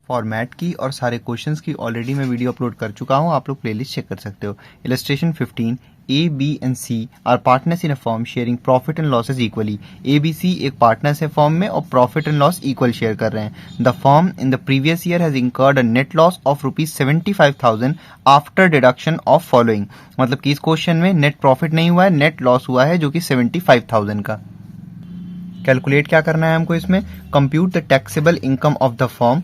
Format की और सारे क्वेश्चंस की ऑलरेडी मैं वीडियो अपलोड कर चुका हूं, आप लोग प्लेलिस्ट चेक कर सकते हो। Illustration 15, A B and C are partners in a firm sharing profit and losses equally. A B C एक पार्टनर्स है फर्म में और profit and loss equal share कर रहे हैं। The firm in the previous year has incurred a net loss of ₹75,000 after deduction of following. मतलब कि इस क्वेश्चन में नेट प्रॉफिट नहीं हुआ है, नेट लॉस हुआ है जो कि 75,000 का। कैलकुलेट क्या करना है हमको इसमें, compute the taxable income of the firm.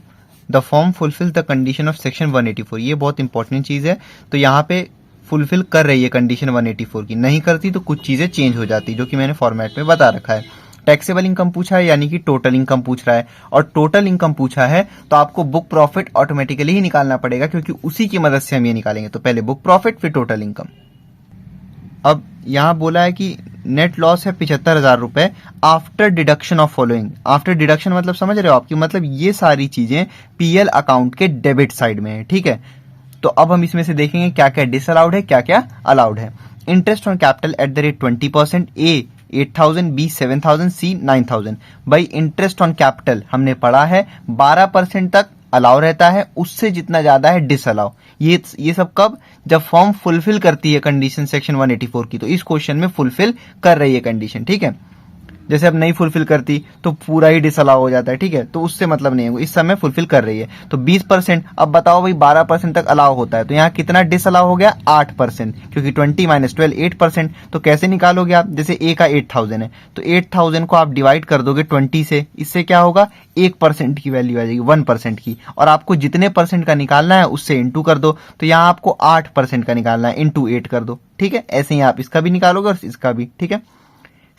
The firm fulfil the condition of section 184। ये बहुत इंपॉर्टेंट चीज है। तो यहाँ पे फुलफिल कर रही है कंडीशन 184 की, नहीं करती तो कुछ चीजें चेंज हो जाती, जो कि मैंने फॉर्मेट में बता रखा है। टैक्सेबल इनकम पूछा है यानी कि टोटल इनकम पूछ रहा है, और टोटल इनकम पूछा है तो आपको बुक प्रॉफिट ऑटोमेटिकली ही निकालना पड़ेगा, क्योंकि उसी की मदद से हम ये निकालेंगे। तो पहले बुक प्रॉफिट फिर टोटल इनकम। अब यहाँ बोला है कि नेट लॉस है 75,000 रुपए after deduction of following. After deduction मतलब समझ रहे हो आपकी, मतलब ये सारी चीजें पीएल अकाउंट के डेबिट साइड में है, ठीक है। तो अब हम इसमें से देखेंगे क्या क्या डिसअलाउड है, क्या क्या अलाउड है। Interest on capital at the rate 20%, A 8,000, B 7,000, C 9,000। भाई इंटरेस्ट ऑन कैपिटल हमने पढ़ा है 12% तक अलाउ रहता है, उससे जितना ज्यादा है डिसअलाउ। ये सब कब, जब फॉर्म फुलफिल करती है कंडीशन सेक्शन 184 की। तो इस क्वेश्चन में फुलफिल कर रही है कंडीशन, ठीक है। जैसे अब नहीं फुलफिल करती तो पूरा ही डिसअलाउ हो जाता है, ठीक है। तो उससे मतलब नहीं है, इस समय फुलफिल कर रही है। तो 20%, अब बताओ भाई 12% तक अलाउ होता है, तो यहाँ कितना डिसअलाउ हो गया 8%, क्योंकि 20 - 12 8%। तो कैसे निकालोगे आप, जैसे ए का 8,000 है तो 8,000 को आप डिवाइड कर दोगे 20 से, इससे क्या होगा 1% की वैल्यू आ जाएगी, 1% की। और आपको जितने परसेंट का निकालना है उससे इंटू कर दो, तो यहाँ आपको 8% का निकालना है, इंटू 8 कर दो, ठीक है। ऐसे ही आप इसका भी निकालोगे और इसका भी, ठीक है।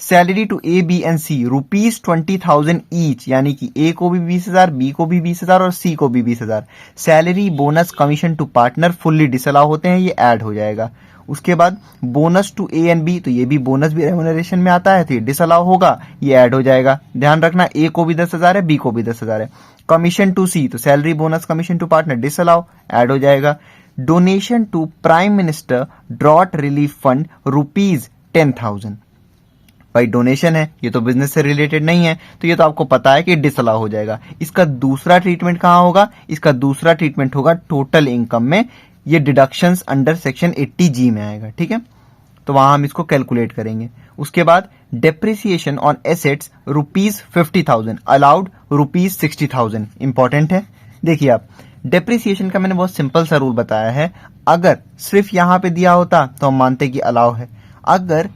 Salary to A B and C ₹20,000 each, यानी कि ए को भी 20,000, बी को भी 20,000 और सी को भी 20,000। Salary, bonus, commission to partner fully disallow होते हैं, ये ऐड हो जाएगा। उसके बाद bonus to A and B, तो ये भी बोनस भी रेम्यूनरेशन में आता है, तो ये डिसअलाउ होगा, ये ऐड हो जाएगा। ध्यान रखना ए को भी 10,000 है, बी को भी 10,000 है। कमीशन टू सी, तो salary, bonus, commission to partner disallow, add हो जाएगा। Donation to prime minister drought relief fund ₹10,000। भाई डोनेशन है, ये तो बिजनेस से रिलेटेड नहीं है, तो ये तो आपको पता है कि डिसअलाउ हो जाएगा। इसका दूसरा ट्रीटमेंट कहां होगा, इसका दूसरा ट्रीटमेंट होगा टोटल इनकम में, ये डिडक्शंस अंडर सेक्शन 80G में आएगा, ठीक है। तो वहां हम इसको कैलकुलेट करेंगे। उसके बाद depreciation on assets ₹50,000 allowed ₹60,000। Important है, देखिए आप डेप्रिसिएशन का मैंने बहुत सिंपल सा रूल बताया है। अगर सिर्फ यहां पे दिया होता तो हम मानते कि अलाउ है, अगर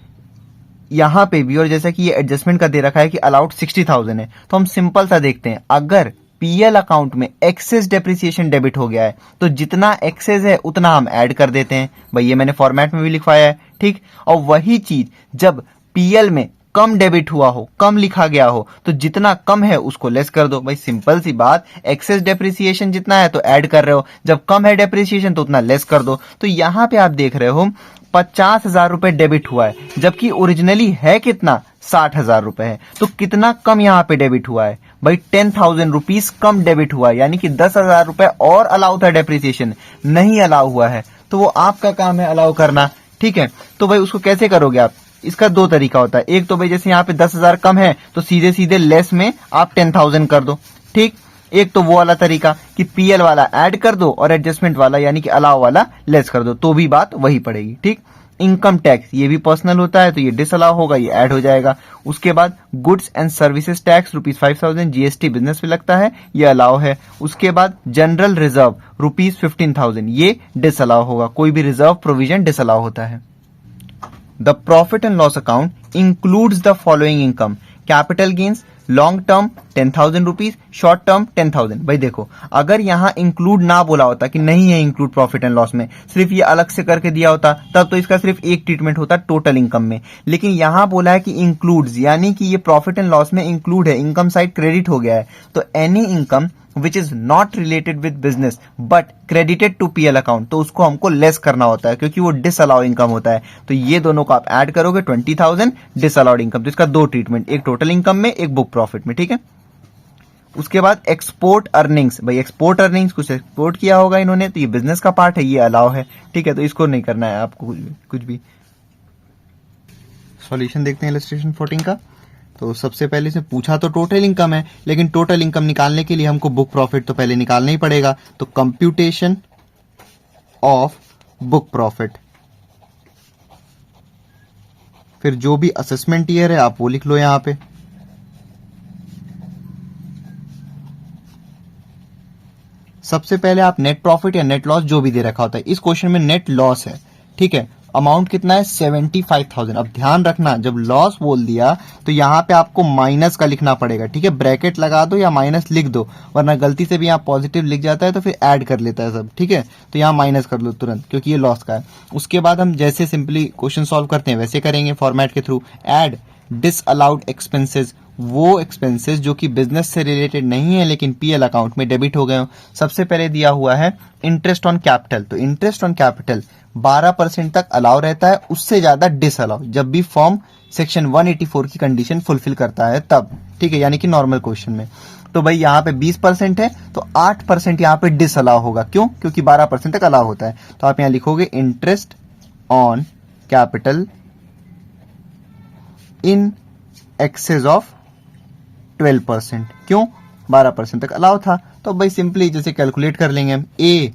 यहां पे भी, और जैसा कि ये एडजस्टमेंट का दे रखा है कि अलाउड 60,000 है, तो हम सिंपल सा देखते हैं, अगर पीएल अकाउंट में एक्सेस डेप्रिसिएशन डेबिट हो गया है तो जितना एक्सेस है उतना हम ऐड कर देते हैं। भाई ये मैंने फॉर्मेट में भी लिखवाया है, ठीक। और वही चीज जब पीएल में कम डेबिट हुआ हो, कम लिखा गया हो, तो जितना कम है उसको लेस कर दो। भाई सिंपल सी बात, एक्सेस डेप्रिसिएशन जितना है तो ऐड कर रहे हो, जब कम है डेप्रिसिएशन तो उतना लेस कर दो। तो यहां पे आप देख रहे हो 50,000 रुपए डेबिट हुआ है, जबकि ओरिजिनली है कितना 60,000 रुपए है। तो कितना कम यहाँ पे डेबिट हुआ है भाई, 10,000 रुपीज कम डेबिट हुआ है, यानी कि 10,000 रुपए और अलाउ था, डेप्रिसिएशन नहीं अलाउ हुआ है। तो वो आपका काम है अलाउ करना, ठीक है। तो भाई उसको कैसे करोगे आप, इसका दो तरीका होता है। एक तो भाई जैसे यहाँ पे 10,000 कम है तो सीधे सीधे लेस में आप 10,000 कर दो, ठीक। एक तो वो वाला तरीका कि पीएल वाला ऐड कर दो और एडजस्टमेंट वाला यानी कि अलाउ वाला लेस कर दो, तो भी बात वही पड़ेगी, ठीक। इनकम टैक्स ये भी पर्सनल होता है, तो ये डिसअलाउ होगा, ये ऐड हो जाएगा। उसके बाद goods and services tax ₹5,000, GST business में लगता है, ये अलाउ है। उसके बाद जनरल रिजर्व ₹15,000, ये डिसअलाउ होगा, कोई भी रिजर्व प्रोविजन डिसअलाउ होता है। The profit and loss account includes the following income, capital gains long term 10,000 rupees, short term 10,000। भाई देखो, अगर यहां इंक्लूड ना बोला होता कि नहीं है इंक्लूड प्रॉफिट एंड लॉस में, सिर्फ ये अलग से करके दिया होता, तब तो इसका सिर्फ एक ट्रीटमेंट होता टोटल इनकम में। लेकिन यहां बोला है कि इंक्लूड्स, यानी कि ये प्रॉफिट एंड लॉस में इंक्लूड है, इनकम साइड क्रेडिट हो गया है। तो any income which is not related with business but credited to PL account, तो उसको हमको लेस करना होता है, क्योंकि वो डिसअलाउ इनकम होता है। तो ये दोनों को आप ऐड करोगे 20,000 डिसअलाउड इनकम, तो इसका दो ट्रीटमेंट, एक टोटल इनकम में, एक बुक प्रॉफिट में, ठीक है। उसके बाद एक्सपोर्ट अर्निंग्स, भाई एक्सपोर्ट अर्निंग्स कुछ एक्सपोर्ट किया होगा इन्होंने, तो ये बिजनेस का पार्ट है, ये अलाउ है, ठीक है। तो इसको नहीं करना है आपको कुछ भी। सॉल्यूशन देखते हैं इलस्ट्रेशन 14 का। तो सबसे पहले से पूछा तो टोटल इनकम है, लेकिन टोटल इनकम निकालने के लिए हमको बुक प्रॉफिट तो पहले निकालना ही पड़ेगा। तो कंप्यूटेशन ऑफ बुक प्रॉफिट, फिर जो भी असेसमेंट ईयर है आप वो लिख लो यहां पे। सबसे पहले आप नेट प्रॉफिट या नेट लॉस जो भी दे रखा होता है, इस क्वेश्चन में नेट लॉस है, ठीक है। अमाउंट कितना है 75,000। अब ध्यान रखना, जब लॉस बोल दिया तो यहां पे आपको माइनस का लिखना पड़ेगा, ठीक है। ब्रैकेट लगा दो या माइनस लिख दो, वरना गलती से भी यहाँ पॉजिटिव लिख जाता है तो फिर ऐड कर लेता है सब, ठीक है। तो यहाँ माइनस कर लो तुरंत, क्योंकि ये लॉस का है। उसके बाद हम जैसे सिंपली क्वेश्चन सॉल्व करते हैं वैसे करेंगे फॉर्मेट के थ्रू। ऐड डिसअलाउड एक्सपेंसेस, वो एक्सपेंसेस जो कि बिजनेस से रिलेटेड नहीं है लेकिन पीएल अकाउंट में डेबिट हो गए हो। सबसे पहले दिया हुआ है इंटरेस्ट ऑन कैपिटल, तो इंटरेस्ट ऑन कैपिटल 12% तक अलाउ रहता है, उससे ज्यादा डिसअलाउ, जब भी फॉर्म सेक्शन 184 की कंडीशन फुलफिल करता है तब, ठीक है, यानी कि नॉर्मल क्वेश्चन में। तो भाई यहाँ पे 20% है तो 8% यहाँ पे डिसअलाउ होगा, क्यों? क्योंकि 12% तक अलाउ होता है। तो आप यहाँ लिखोगे interest on capital in excess of 12%, क्यों? 12% तक अलाउ था। तो भाई सिंपली जैसे कैलकुलेट कर लेंगे हम। ए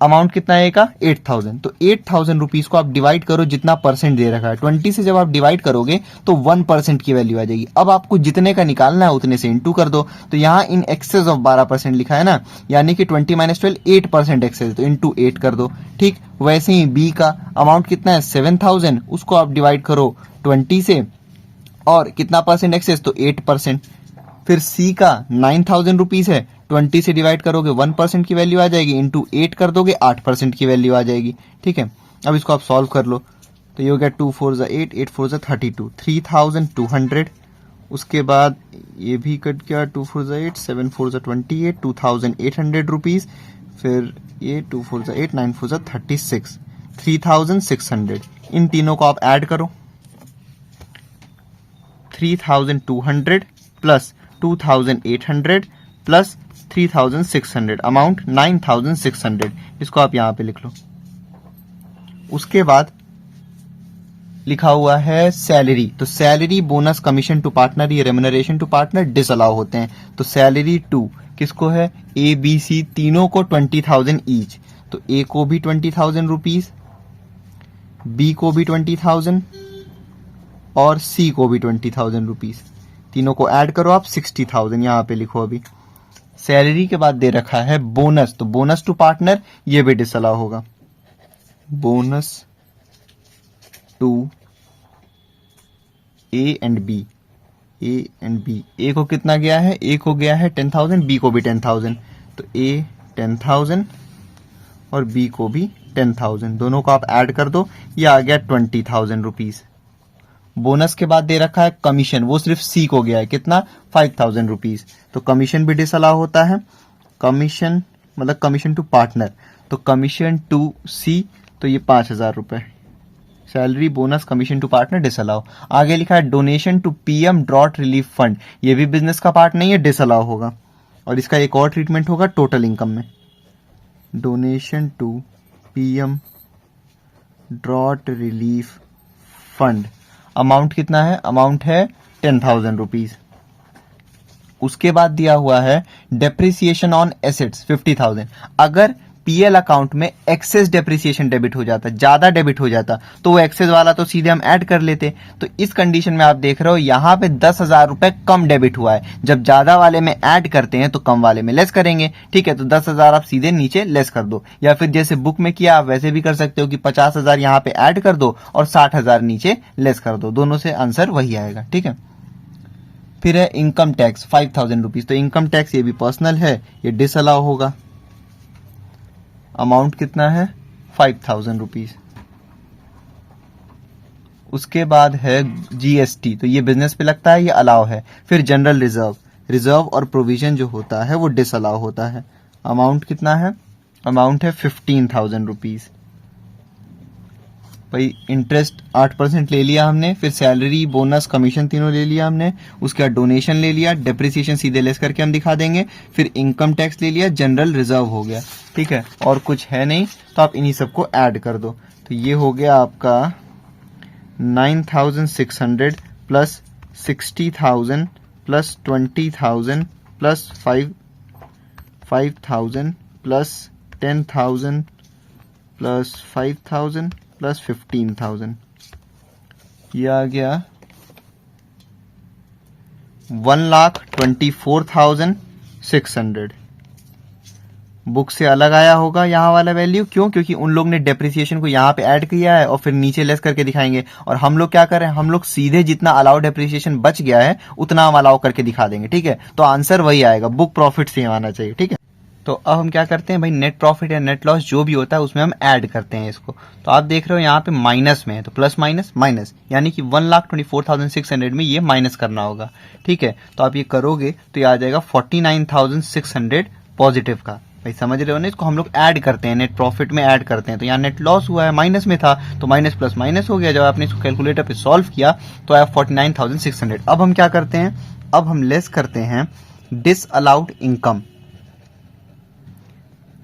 अमाउंट कितना है का 8,000, तो 8,000 रुपीज को आप डिवाइड करो जितना परसेंट दे रखा है, 20 से जब आप डिवाइड करोगे तो 1% की वैल्यू आ जाएगी। अब आपको जितने का निकालना है उतने से इंटू कर दो। तो यहाँ इन एक्सेस ऑफ 12% लिखा है ना, यानी कि 20 - 12 8% एक्सेस, तो इंटू 8 कर दो, ठीक। वैसे ही बी का अमाउंट कितना है 7,000, उसको आप डिवाइड करो 20 से, और कितना परसेंट एक्सेस, तो 8%। फिर सी का 9,000 रुपीज है, 20 से डिवाइड करोगे 1% की वैल्यू आ जाएगी, इंटू 8 कर दोगे 8% की वैल्यू आ जाएगी, ठीक है। अब इसको आप सॉल्व कर लो, तो ये हो गया 2 4 8, 8 4 32, 3,200। उसके बाद ये भी कट गया, 2 4 8, 7 4 28, 2,800 रुपीज। फिर ये 2 4 8, 9 4 36, 3,600। इन तीनों को आप ऐड करो, 3,200 प्लस 2,800 प्लस 3,600, अमाउंट 9,600। इसको आप यहां पे लिख लो। उसके बाद लिखा हुआ है सैलरी, तो salary, bonus, commission to partner, ये रेम्युनरेशन टू पार्टनर डिसअलाउ होते हैं। तो सैलरी टू किसको है, ए बी सी तीनों को 20,000 ईच। तो ए को भी 20,000 रुपीज, बी को भी 20,000 और सी को भी 20,000 रुपीज। तीनों को ऐड करो आप 60,000 यहां पे लिखो। अभी सैलरी के बाद दे रखा है बोनस, तो बोनस टू पार्टनर ये भी डिसअलाउ होगा। Bonus to A and B, A and B, A को कितना गया है, ए को गया है 10,000, बी को भी 10,000। तो ए 10,000 और बी को भी 10,000, दोनों को आप ऐड कर दो, ये आ गया 20,000 रुपीज। बोनस के बाद दे रखा है कमीशन, वो सिर्फ सी को गया है, कितना 5,000 रुपीज। तो कमीशन भी डिसअलाउ होता है, कमीशन मतलब कमीशन टू पार्टनर, तो कमीशन टू सी, तो ये 5,000 रुपए। Salary, bonus, commission to partner disallow. आगे लिखा है donation to PM drought relief fund, ये भी बिजनेस का पार्ट नहीं है, डिसअलाउ होगा। और इसका एक और ट्रीटमेंट होगा टोटल इनकम में। Donation to PM drought relief fund, amount कितना है, अमाउंट है 10,000 रुपीज। उसके बाद दिया हुआ है डेप्रिसिएशन ऑन एसेट्स 50,000। अगर पीएल अकाउंट में एक्सेस डेप्रिसिएशन डेबिट हो जाता, ज्यादा डेबिट हो जाता, तो वो एक्सेस वाला तो सीधे हम ऐड कर लेते। तो इस कंडीशन में आप देख रहे हो यहां पे 10,000 रुपए कम डेबिट हुआ है। जब ज्यादा वाले में ऐड करते हैं तो कम वाले में लेस करेंगे, ठीक है। तो 10,000 आप सीधे नीचे लेस कर दो, या फिर जैसे बुक में किया आप वैसे भी कर सकते हो कि 50,000 यहां पे ऐड कर दो और 60,000 नीचे लेस कर दो, दोनों से आंसर वही आएगा, ठीक है। फिर है इनकम टैक्स 5,000 रुपीज, तो इनकम टैक्स ये भी पर्सनल है, ये डिसअलाउ होगा। अमाउंट कितना है 5,000 रुपीज। उसके बाद है जीएसटी, तो ये बिजनेस पे लगता है, ये अलाउ है। फिर जनरल रिजर्व, रिजर्व और प्रोविजन जो होता है वो डिसअलाउ होता है। अमाउंट कितना है, अमाउंट है 15,000 रुपीज। भाई इंटरेस्ट 8% ले लिया हमने, फिर सैलरी, बोनस, कमीशन तीनों ले लिया हमने, उसके बाद डोनेशन ले लिया, डेप्रिसिएशन सीधे लेस करके हम दिखा देंगे, फिर इनकम टैक्स ले लिया, जनरल रिजर्व हो गया, ठीक है। और कुछ है नहीं, तो आप इन्हीं सबको ऐड कर दो। तो ये हो गया आपका 9,600 plus 60,000 plus 20,000 plus 5,000 plus 10,000 plus 5,000 plus 15,000, ये आ गया 1,24,600। बुक से अलग आया होगा यहाँ वाला वैल्यू, क्यों? क्योंकि उन लोग ने डेप्रिसिएशन को यहाँ पे ऐड किया है और फिर नीचे लेस करके दिखाएंगे, और हम लोग क्या कर रहे हैं, हम लोग सीधे जितना अलाउ डेप्रिसिएशन बच गया है उतना हम अलाउ करके दिखा देंगे, ठीक है? तो आंसर वही आएगा, बुक प्रॉफिट से आना चाहिए, ठीक है? तो अब हम क्या करते हैं भाई, नेट प्रॉफिट या नेट लॉस जो भी होता है उसमें हम ऐड करते हैं इसको। तो आप देख रहे हो यहाँ पे माइनस में है, तो प्लस माइनस माइनस, यानी कि 1,24,600 में ये माइनस करना होगा, ठीक है? तो आप ये करोगे तो ये आ जाएगा 49,600 पॉजिटिव का। भाई समझ रहे हो ना, इसको हम लोग ऐड करते हैं, नेट प्रॉफिट में ऐड करते हैं। तो यहाँ नेट लॉस हुआ है, माइनस में था, तो माइनस प्लस माइनस हो गया। जब आपने इसको कैलकुलेटर पे सॉल्व किया तो आया 49,600। अब हम क्या करते हैं, अब हम लेस करते हैं डिसअलाउड इनकम,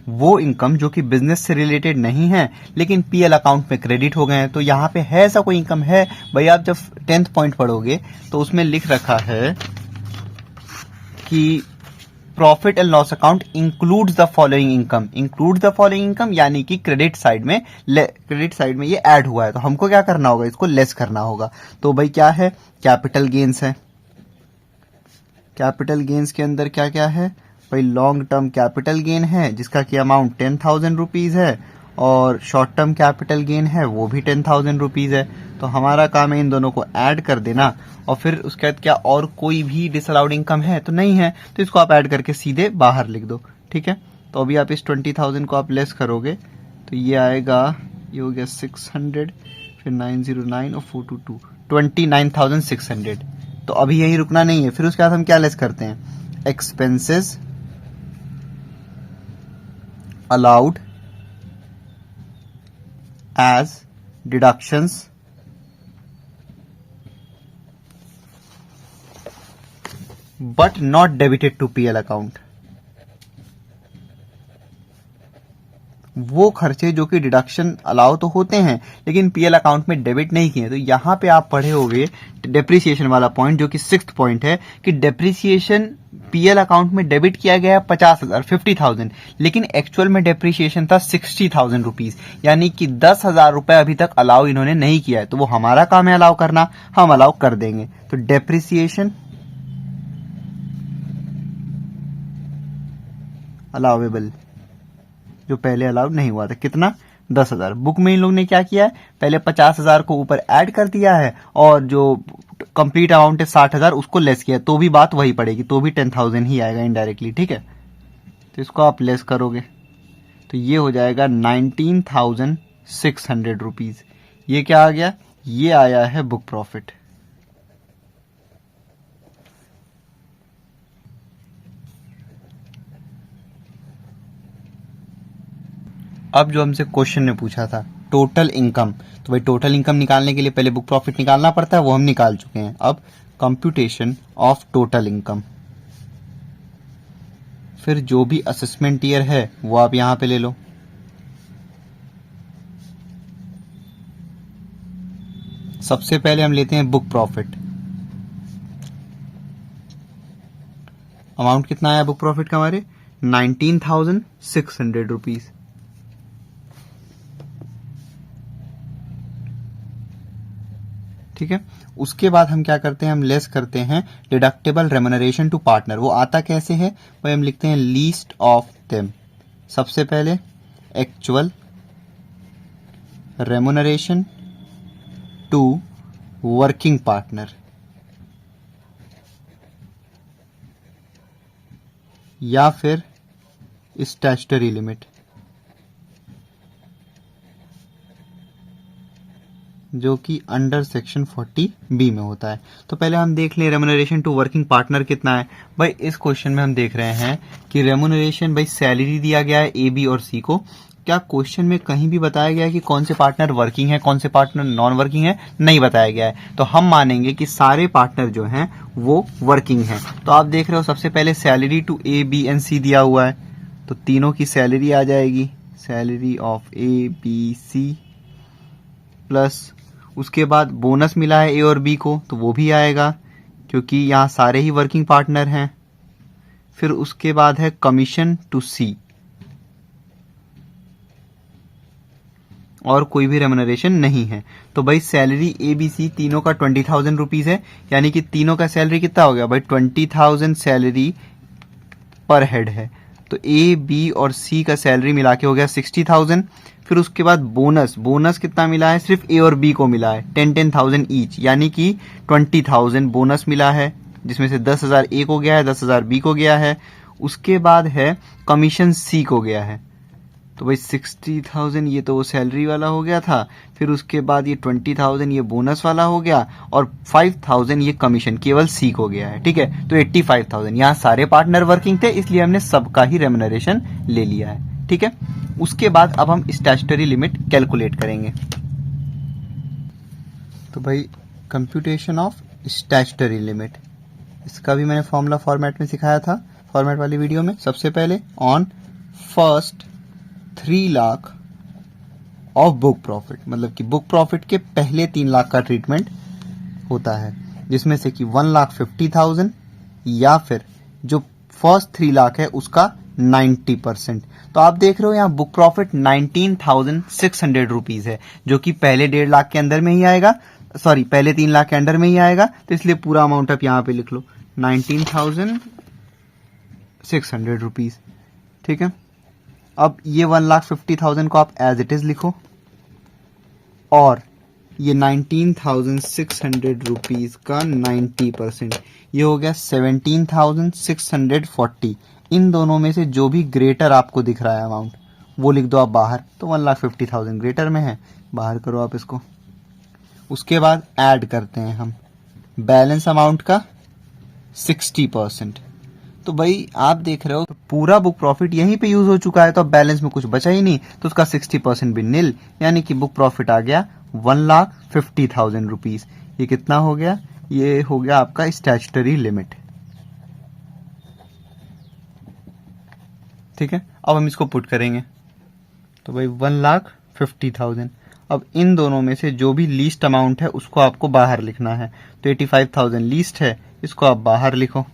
वो इनकम जो कि बिजनेस से रिलेटेड नहीं है लेकिन पीएल अकाउंट में क्रेडिट हो गए हैं। तो यहाँ पे है ऐसा कोई इनकम है? भाई आप जब 10th पॉइंट पढ़ोगे तो उसमें लिख रखा है कि profit and loss account includes the following income. Include the following income यानी कि क्रेडिट साइड में ये ऐड हुआ है, तो हमको क्या करना होगा, इसको लेस करना होगा। तो भाई क्या है, कैपिटल गेन्स है। कैपिटल गेन्स के अंदर क्या क्या है भाई, लॉन्ग टर्म कैपिटल गेन है जिसका कि अमाउंट 10,000 रुपीज है, और शॉर्ट टर्म कैपिटल गेन है वो भी 10,000 रुपीज है। तो हमारा काम है इन दोनों को ऐड कर देना, और फिर उसके बाद क्या और कोई भी डिसअलाउड इनकम है तो नहीं है, तो इसको आप ऐड करके सीधे बाहर लिख दो, ठीक है? तो अभी आप इस 20,000 को आप लेस करोगे तो ये आएगा, ये हो गया 600, फिर 909 और 422, 29,600। तो अभी यही रुकना नहीं है, फिर उसके बाद हम क्या लेस करते हैं, expenses allowed as deductions but not debited to PL account। वो खर्चे जो कि डिडक्शन अलाउ तो होते हैं लेकिन पीएल अकाउंट में डेबिट नहीं किए। तो यहां पे आप पढ़े होंगे डेप्रिसिएशन वाला पॉइंट जो कि 6th पॉइंट है कि डेप्रिसिएशन पीएल अकाउंट में डेबिट किया गया है 50,000 50,000, लेकिन एक्चुअल में डेप्रिसिएशन था 60,000 रुपीज, यानी कि 10,000 रुपए अभी तक अलाउ इन्होंने नहीं किया है। तो वो हमारा काम है अलाउ करना, हम अलाउ कर देंगे। तो डेप्रिसिएशन अलाउेबल जो पहले अलाउड नहीं हुआ था, कितना, 10,000। बुक में इन लोग ने क्या किया है, पहले 50,000 को ऊपर ऐड कर दिया है और जो कंप्लीट अमाउंट है 60,000 उसको लेस किया, तो भी बात वही पड़ेगी, तो भी 10,000 ही आएगा इनडायरेक्टली, ठीक है? तो इसको आप लेस करोगे तो ये हो जाएगा 19,600 रुपीज। ये क्या आ गया, ये आया है बुक प्रॉफिट। अब जो हमसे क्वेश्चन ने पूछा था टोटल इनकम, तो भाई टोटल इनकम निकालने के लिए पहले बुक प्रॉफिट निकालना पड़ता है, वो हम निकाल चुके हैं। अब कंप्यूटेशन ऑफ टोटल इनकम, फिर जो भी असेसमेंट ईयर है वो आप यहां पे ले लो। सबसे पहले हम लेते हैं बुक प्रॉफिट। अमाउंट कितना आया बुक प्रॉफिट का हमारे, 19,600 रुपीज। ठीक है, उसके बाद हम क्या करते हैं, हम लेस करते हैं डिडक्टेबल रेम्युनरेशन टू पार्टनर। वो आता कैसे है भाई, हम लिखते हैं लीस्ट ऑफ देम। सबसे पहले actual remuneration to working partner, या फिर स्टैट्यूटरी लिमिट जो कि अंडर सेक्शन 40B में होता है। तो पहले हम देख लें रेम्युनरेशन टू वर्किंग पार्टनर कितना है। भाई इस क्वेश्चन में हम देख रहे हैं कि रेम्युनरेशन भाई सैलरी दिया गया है ए बी और सी को। क्या क्वेश्चन में कहीं भी बताया गया है कि कौन से पार्टनर वर्किंग है कौन से पार्टनर नॉन वर्किंग है? नहीं बताया गया है। तो हम मानेंगे कि सारे पार्टनर जो हैं वो वर्किंग हैं। तो आप देख रहे हो सबसे पहले salary to A B and C दिया हुआ है, तो तीनों की सैलरी आ जाएगी, salary of A B C, plus उसके बाद बोनस मिला है ए और बी को तो वो भी आएगा, क्योंकि यहाँ सारे ही वर्किंग पार्टनर हैं। फिर उसके बाद है कमीशन टू सी, और कोई भी रेम्यूनरेशन नहीं है। तो भाई सैलरी ए बी सी तीनों का 20,000 रुपीज है, यानी कि तीनों का सैलरी कितना हो गया भाई 20,000 सैलरी पर हेड है। तो ए बी और सी का सैलरी मिला के हो गया 60,000। फिर उसके बाद बोनस, बोनस कितना मिला है, सिर्फ ए और बी को मिला है 10,000 ईच, यानी कि 20,000 बोनस मिला है, जिसमें से 10,000 ए को गया है, 10,000 बी को गया है। उसके बाद है कमीशन सी को गया है। तो भाई 60,000 ये तो वो सैलरी वाला हो गया था, फिर उसके बाद ये 20,000 ये बोनस वाला हो गया, और 5,000 ये कमीशन केवल सी को गया है। ठीक है, तो 85,000। यहाँ सारे पार्टनर वर्किंग थे, इसलिए हमने सबका ही रेम्यूनरेशन ले लिया है। ठीक है, उसके बाद अब हम स्टैट्यूटरी लिमिट कैलकुलेट करेंगे। तो भाई कंप्यूटेशन ऑफ स्टैट्यूटरी लिमिट, इसका भी मैंने फॉर्मूला फॉर्मेट में सिखाया था, फॉर्मेट वाली वीडियो में। सबसे पहले on first 3 lakh of book profit, मतलब कि बुक प्रॉफिट के पहले 3 लाख का ट्रीटमेंट होता है, जिसमें से कि 1,50,000 या फिर जो फर्स्ट 3 लाख है उसका 90%। तो आप देख रहे हो यहाँ बुक प्रॉफिट 19,600 रुपीज है, जो कि पहले 1.5 लाख के अंदर में ही आएगा, सॉरी पहले 3 लाख के अंडर में ही आएगा। तो इसलिए पूरा अमाउंट आप यहाँ पे लिख लो 19,600 रुपीज। ठीक है, अब ये 1,50,000 को आप एज इट इज लिखो, और ये 19,600 रुपीज का 90% ये हो गया 17,640। इन दोनों में से जो भी ग्रेटर आपको दिख रहा है अमाउंट वो लिख दो आप बाहर। तो 1,50,000 ग्रेटर में है, बाहर करो आप इसको। उसके बाद ऐड करते हैं हम बैलेंस अमाउंट का 60%। तो भाई आप देख रहे हो पूरा बुक प्रॉफिट यहीं पे यूज हो चुका है, तो अब बैलेंस में कुछ बचा ही नहीं, तो उसका 60% भी नील, यानी कि बुक प्रॉफिट आ गया 1,50,000 रुपीज। ये कितना हो गया, ये हो गया आपका स्टैट्यूटरी लिमिट। ठीक है, अब हम इसको पुट करेंगे। तो भाई 1,50,000, अब इन दोनों में से जो भी लीस्ट अमाउंट है उसको आपको बाहर लिखना है। तो 85,000 लीस्ट है, इसको आप बाहर लिखो।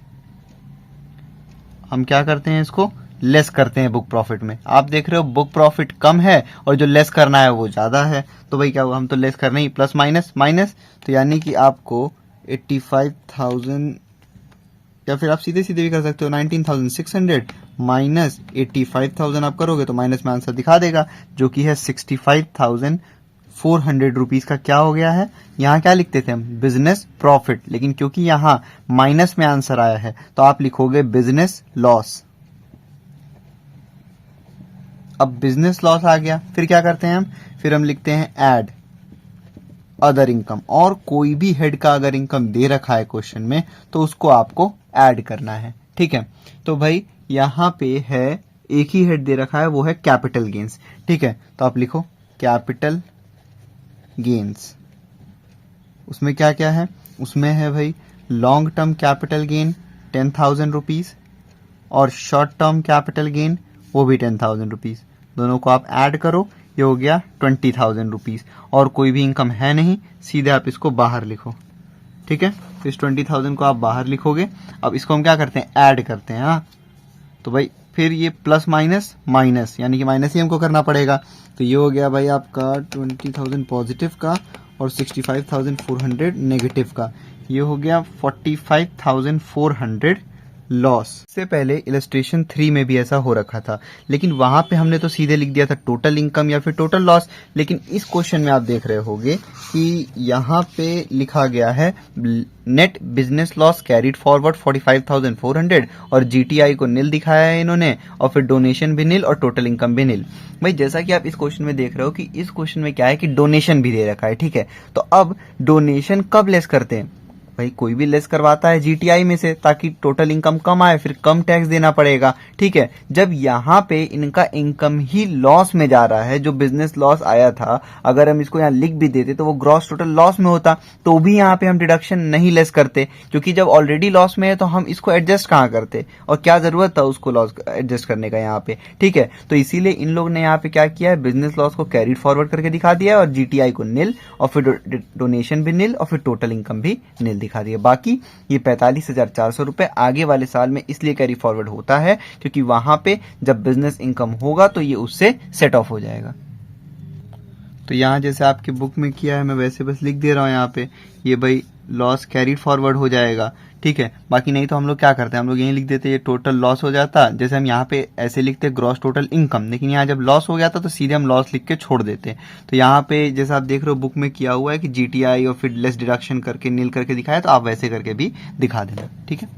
हम क्या करते हैं, इसको लेस करते हैं बुक प्रॉफिट में। आप देख रहे हो बुक प्रॉफिट कम है और जो लेस करना है वो ज्यादा है, तो भाई क्या हुआ, हम तो लेस करना ही, प्लस माइनस माइनस, तो यानी कि आपको 85,000, या फिर आप सीधे सीधे भी कर सकते हो 19,600 माइनस 85,000 आप करोगे तो माइनस में आंसर दिखा देगा, जो कि है 65,400 रुपीज का क्या हो गया है। यहाँ क्या लिखते थे हम, बिजनेस प्रॉफिट, लेकिन क्योंकि यहाँ माइनस में आंसर आया है तो आप लिखोगे बिजनेस लॉस। अब बिजनेस लॉस आ गया, फिर क्या करते हैं हम, फिर हम लिखते हैं ऐड अदर इनकम, और कोई भी हेड का अगर इनकम दे रखा है क्वेश्चन में तो उसको आपको ऐड करना है। ठीक है, तो भाई यहाँ पे है एक ही हेड दे रखा है, वो है कैपिटल गेन्स। ठीक है, तो आप लिखो कैपिटल गेन्स। उसमें क्या क्या है, उसमें है भाई long term capital gain 10,000 rupees, और शॉर्ट टर्म कैपिटल गेन वो भी 10,000 रुपीज। दोनों को आप ऐड करो, ये हो गया 20,000 रुपीज, और कोई भी इनकम है नहीं, सीधे आप इसको बाहर लिखो। ठीक है, तो इस 20,000 को आप बाहर लिखोगे। अब इसको हम क्या करते हैं, ऐड करते हैं। हाँ, तो भाई फिर ये प्लस माइनस माइनस, यानी कि माइनस ही हमको करना पड़ेगा। तो ये हो गया भाई आपका 20,000 पॉजिटिव का और 65,400 नेगेटिव का, ये हो गया 45,400 लॉस। से पहले इलस्ट्रेशन 3 में भी ऐसा हो रखा था, लेकिन वहां पे हमने तो सीधे लिख दिया था टोटल इनकम या फिर टोटल लॉस। लेकिन इस क्वेश्चन में आप देख रहे होगे कि यहाँ पे लिखा गया है net business loss carried forward 45,400, और जीटीआई को नील दिखाया है इन्होंने, और फिर डोनेशन भी नील और टोटल इनकम भी नील। भाई जैसा कि आप इस क्वेश्चन में देख रहे हो कि इस क्वेश्चन में क्या है कि डोनेशन भी दे रखा है। ठीक है, तो अब डोनेशन कब लेस करते हैं, भाई कोई भी लेस करवाता है जीटीआई में से, ताकि टोटल इनकम कम आए, फिर कम टैक्स देना पड़ेगा। ठीक है, जब यहाँ पे इनका इनकम ही लॉस में जा रहा है, जो बिजनेस लॉस आया था, अगर हम इसको यहाँ लिख भी देते तो वो ग्रॉस टोटल लॉस में होता, तो भी यहाँ पे हम डिडक्शन नहीं लेस करते, क्योंकि जब ऑलरेडी लॉस में है तो हम इसको एडजस्ट कहाँ करते, और क्या जरूरत था उसको लॉस एडजस्ट करने का यहाँ पे। ठीक है, तो इसीलिए इन लोग ने यहाँ पे क्या किया है, बिजनेस लॉस को कैरिड फॉरवर्ड करके दिखा दिया है, और जीटीआई को नील, और फिर डोनेशन भी नील, और फिर टोटल इनकम भी नील दिखा दिया। बाकी ये 45,400 रुपये आगे वाले साल में इसलिए कैरी फॉरवर्ड होता है क्योंकि वहां पे जब बिजनेस इनकम होगा तो ये उससे सेट ऑफ हो जाएगा। तो यहाँ जैसे आपकी बुक में किया है मैं वैसे बस लिख दे रहा हूँ यहाँ पे, ये भाई लॉस कैरीड फॉरवर्ड हो जाएगा, ठीक है। बाकी नहीं तो हम लोग क्या करते हैं, हम लोग यहीं लिख देते हैं ये टोटल लॉस हो जाता, जैसे हम यहाँ पे ऐसे लिखते हैं ग्रॉस टोटल इनकम, लेकिन यहाँ जब लॉस हो गया था तो सीधे हम लॉस लिख के छोड़ देते हैं। तो यहाँ पे जैसा आप देख रहे हो बुक में किया हुआ है कि GTI और फिर लेस डिडक्शन करके नील करके दिखाया, तो आप वैसे करके भी दिखा देना, ठीक है।